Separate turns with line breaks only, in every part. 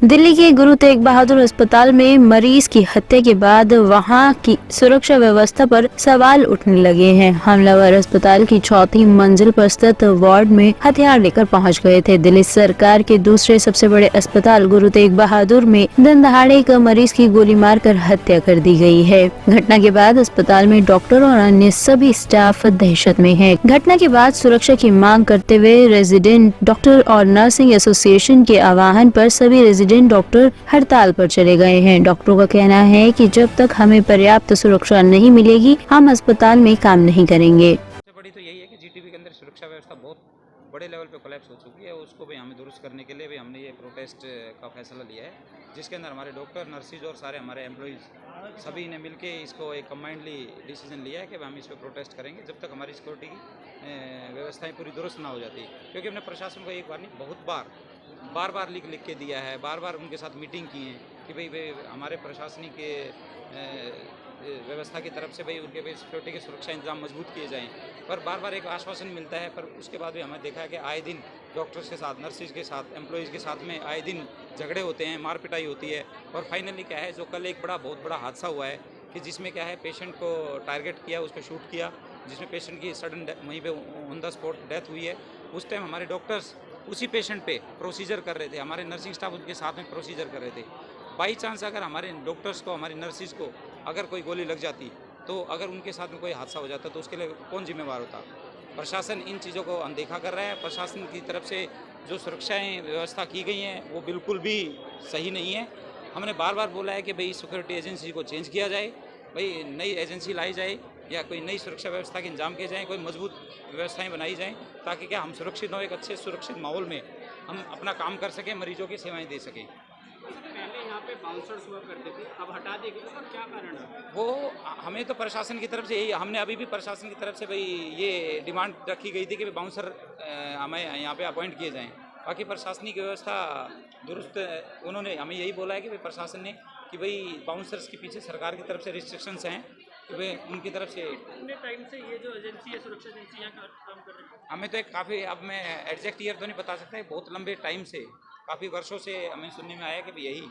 दिल्ली के गुरु तेग बहादुर अस्पताल में मरीज की हत्या के बाद वहां की सुरक्षा व्यवस्था पर सवाल उठने लगे हैं। हमलावर अस्पताल की चौथी मंजिल पर स्थित वार्ड में हथियार लेकर पहुंच गए थे। दिल्ली सरकार के दूसरे सबसे बड़े अस्पताल गुरु तेग बहादुर में दिन दहाड़े एक मरीज की गोली मारकर हत्या कर दी गई है। घटना के बाद अस्पताल में डॉक्टर और अन्य सभी स्टाफ दहशत में है। घटना के बाद सुरक्षा की मांग करते हुए रेजिडेंट डॉक्टर और नर्सिंग एसोसिएशन के आह्वान पर सभी रेजिडेंट डॉक्टर हड़ताल पर चले गए हैं। डॉक्टरों का कहना है कि जब तक हमें पर्याप्त सुरक्षा नहीं मिलेगी, हम अस्पताल में काम नहीं करेंगे।
सबसे बड़ी तो यही है कि जीटीबी के अंदर सुरक्षा व्यवस्था बहुत बड़े लेवल पे कोलैप्स हो चुकी है। उसको भी हमें दुरुस्त करने के लिए भी हमने ये प्रोटेस्ट का फैसला लिया है, जिसके अंदर हमारे डॉक्टर, नर्सिस और सारे हमारे एम्प्लॉइज़ सभी ने मिलके इसको एक कंबाइंडली डिसीजन लिया है कि हम इस पर प्रोटेस्ट करेंगे जब तक हमारी सिक्योरिटी की व्यवस्थाएँ पूरी दुरुस्त ना हो जाती। क्योंकि हमने प्रशासन को एक बार नहीं बहुत बार लिख के दिया है, बार उनके साथ मीटिंग की है कि भाई हमारे प्रशासनिक व्यवस्था की तरफ से भाई उनके भी सिक्योरिटी के सुरक्षा इंतजाम मजबूत किए जाएं। पर बार एक आश्वासन मिलता है, पर उसके बाद भी हमें देखा है कि आए दिन डॉक्टर्स के साथ, नर्सिस के साथ, एम्प्लॉइज़ के साथ में आए दिन झगड़े होते हैं, मार पिटाई होती है। और फाइनली क्या है, जो कल एक बहुत बड़ा हादसा हुआ है कि जिसमें क्या है पेशेंट को टारगेट किया, उस पर शूट किया, जिसमें पेशेंट की सडन वहीं पे ऑन द स्पॉट डेथ हुई है। उस टाइम हमारे डॉक्टर्स उसी पेशेंट पे प्रोसीजर कर रहे थे, हमारे नर्सिंग स्टाफ उनके साथ में प्रोसीजर कर रहे थे। बाई चांस अगर हमारे डॉक्टर्स को, हमारी नर्सिस को अगर कोई गोली लग जाती, तो अगर उनके साथ में कोई हादसा हो जाता तो उसके लिए कौन जिम्मेवार होता? प्रशासन इन चीज़ों को अनदेखा कर रहा है। प्रशासन की तरफ से जो सुरक्षाएँ व्यवस्था की गई हैं वो बिल्कुल भी सही नहीं है। हमने बार बोला है कि भाई सिक्योरिटी एजेंसी को चेंज किया जाए, भाई नई एजेंसी लाई जाए या कोई नई सुरक्षा व्यवस्था के इंतजाम किए जाएँ, कोई मजबूत व्यवस्थाएँ बनाई जाएँ, ताकि क्या हम सुरक्षित हों, एक अच्छे सुरक्षित माहौल में हम अपना काम कर सकें, मरीजों की सेवाएँ दे सकें।
पहले यहाँ पे बाउंसर्स हुआ करते थे, अब हटा दिए गए, उसका क्या कारण है?
वो हमें तो प्रशासन की तरफ से यही, हमने अभी भी प्रशासन की तरफ से भाई ये डिमांड रखी गई थी कि बाउंसर हमें यहाँ पे अपॉइंट किए जाएं। बाकी प्रशासनिक व्यवस्था दुरुस्त, उन्होंने हमें यही बोला है कि भाई प्रशासन ने कि भाई बाउंसर्स के पीछे सरकार की तरफ से रिस्ट्रिक्शंस हैं कि भाई उनकी तरफ से।
कितने टाइम से ये जो एजेंसी है, सुरक्षा एजेंसी यहाँ काम कर रही है?
हमें तो एक काफ़ी, अब मैं एग्जैक्ट ईयर तो नहीं बता सकता, बहुत लंबे टाइम से, काफ़ी वर्षों से हमें सुनने में आया कि भाई यही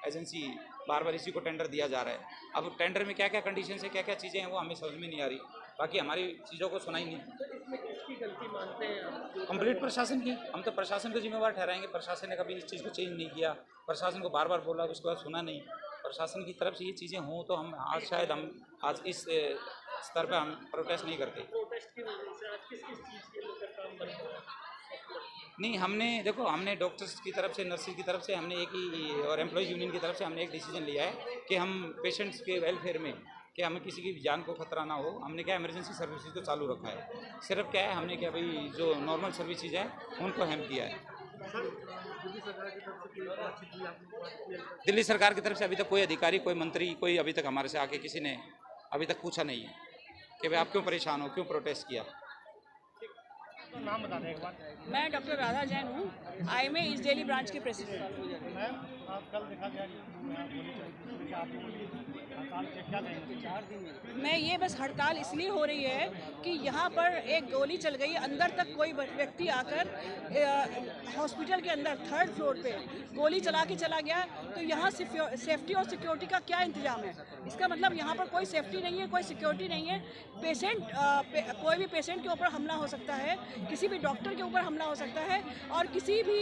एजेंसी बार इसी को टेंडर दिया जा रहा है। अब टेंडर में क्या क्या कंडीशन है, क्या क्या चीज़ें हैं, वो हमें समझ में नहीं आ रही। बाकी हमारी चीज़ों को सुनाई नहीं।
तो इसमें किसकी गलती मानते हैं आप?
कंप्लीट प्रशासन की। हम तो प्रशासन को जिम्मेवार ठहराएंगे। प्रशासन ने कभी इस चीज़ को चेंज नहीं किया, प्रशासन को बार बोला, उसके बाद सुना नहीं। प्रशासन की तरफ से ये चीज़ें हों तो हम आज शायद हम आज इस स्तर पर हम प्रोटेस्ट नहीं करते।
प्रोटेस्ट की वजह से आज किस चीज़ के लेकर काम कर रहे हैं?
नहीं, हमने डॉक्टर्स की तरफ से, नर्सिस की तरफ से, हमने एक ही, और एम्प्लॉइज़ यूनियन की तरफ से हमने एक डिसीजन लिया है कि हम पेशेंट्स के वेलफेयर में, कि हमें किसी की जान को खतरा ना हो, हमने क्या इमरजेंसी सर्विसेज को चालू रखा है। सिर्फ क्या है, हमने क्या भाई जो नॉर्मल सर्विसेज है उनको हेल्प किया है। दिल्ली सरकार की तरफ से अभी तक कोई अधिकारी, कोई मंत्री, कोई अभी तक हमारे से आके किसी ने अभी तक पूछा नहीं है कि भाई आप क्यों परेशान हो, क्यों प्रोटेस्ट किया।
तो नाम बता दें एक बार।
मैं डॉक्टर राधा जैन हूँ, IMA ईस्ट दिल्ली ब्रांच की प्रेसिडेंट।
मैम, आप कल देखा गया गोली चली थी, आप हड़ताल से क्या कहेंगे? 4 दिन
मैं ये बस हड़ताल इसलिए हो रही है कि यहाँ पर एक गोली चल गई, अंदर तक कोई व्यक्ति आकर हॉस्पिटल के अंदर 3rd फ्लोर पे गोली चला के चला गया, तो यहाँ सेफ्टी और सिक्योरिटी का क्या इंतजाम है? इसका मतलब यहाँ पर कोई सेफ्टी नहीं है, कोई सिक्योरिटी नहीं है। कोई भी पेशेंट के ऊपर हमला हो सकता है, किसी भी डॉक्टर के ऊपर हमला हो सकता है, और किसी भी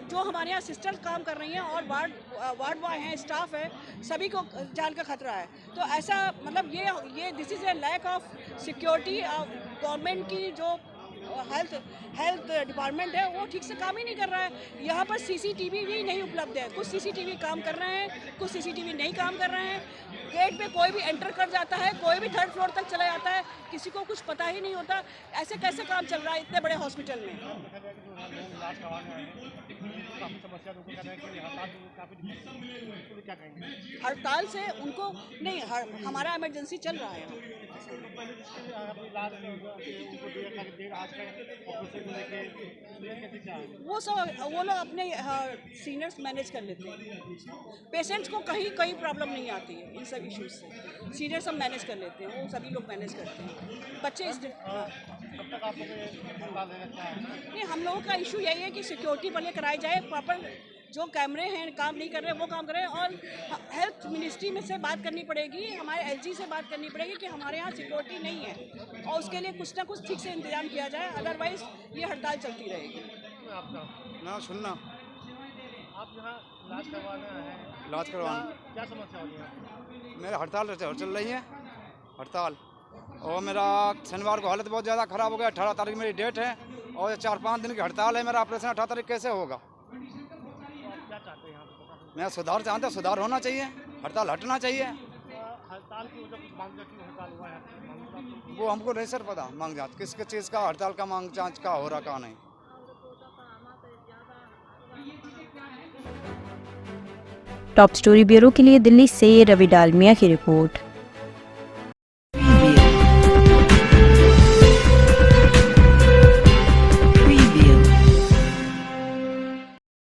जो हमारे यहाँ सिस्टर्स काम कर रही हैं और वार्ड बॉय हैं, स्टाफ है, सभी को जान का खतरा है। तो ऐसा मतलब ये this is a lack of security. Government की जो हेल्थ डिपार्टमेंट है वो ठीक से काम ही नहीं कर रहा है। यहाँ पर CCTV भी नहीं उपलब्ध है। कुछ CCTV काम कर रहे हैं, कुछ CCTV नहीं काम कर रहे हैं। गेट पे कोई भी एंटर कर जाता है, कोई भी 3rd फ्लोर तक चला जाता है, किसी को कुछ पता ही नहीं होता। ऐसे कैसे काम चल रहा है इतने बड़े हॉस्पिटल में? हड़ताल से उनको नहीं, हमारा इमरजेंसी चल रहा है। वो लोग अपने सीनियर्स मैनेज कर लेते हैं। पेशेंट्स को कहीं प्रॉब्लम नहीं आती है इन सब इश्यूज से। सीनियर सब मैनेज कर लेते हैं, वो सभी लोग मैनेज करते हैं। बच्चे नहीं, हम लोगों का इशू यही है कि सिक्योरिटी पहले कराई जाए, प्रॉपर जो कैमरे हैं काम नहीं कर रहे वो काम करें, और हेल्थ मिनिस्ट्री में से बात करनी पड़ेगी, हमारे एलजी से बात करनी पड़ेगी कि हमारे यहाँ सिक्योरिटी नहीं है और उसके लिए कुछ ना कुछ ठीक से इंतजाम किया जाए, अदरवाइज ये हड़ताल चलती रहेगी।
आपका
ना सुनना
आप यहाँ इलाज करवाना है,
इलाज करवाना
क्या समस्या हो रही है?
मेरा हड़ताल चल रही है हड़ताल, और मेरा शनिवार को हालत बहुत ज़्यादा ख़राब हो गया। 18 तारीख मेरी डेट है और 4-5 दिन की हड़ताल है। मेरा ऑपरेशन 18 तारीख कैसे होगा?
तो आप क्या चाहते हैं यहाँ पे?
मैं सुधार चाहता, सुधार होना चाहिए, हड़ताल हटना चाहिए।
हड़ताल की वजह कुछ मांग जाती है, हड़ताल हुआ है मांग
वो हमको नहीं सर पता मांग जांच किस चीज़ का, हड़ताल का मांग जांच का हो रहा का नहीं।
टॉप स्टोरी ब्यूरो के लिए दिल्ली से रवि डालमिया की रिपोर्ट।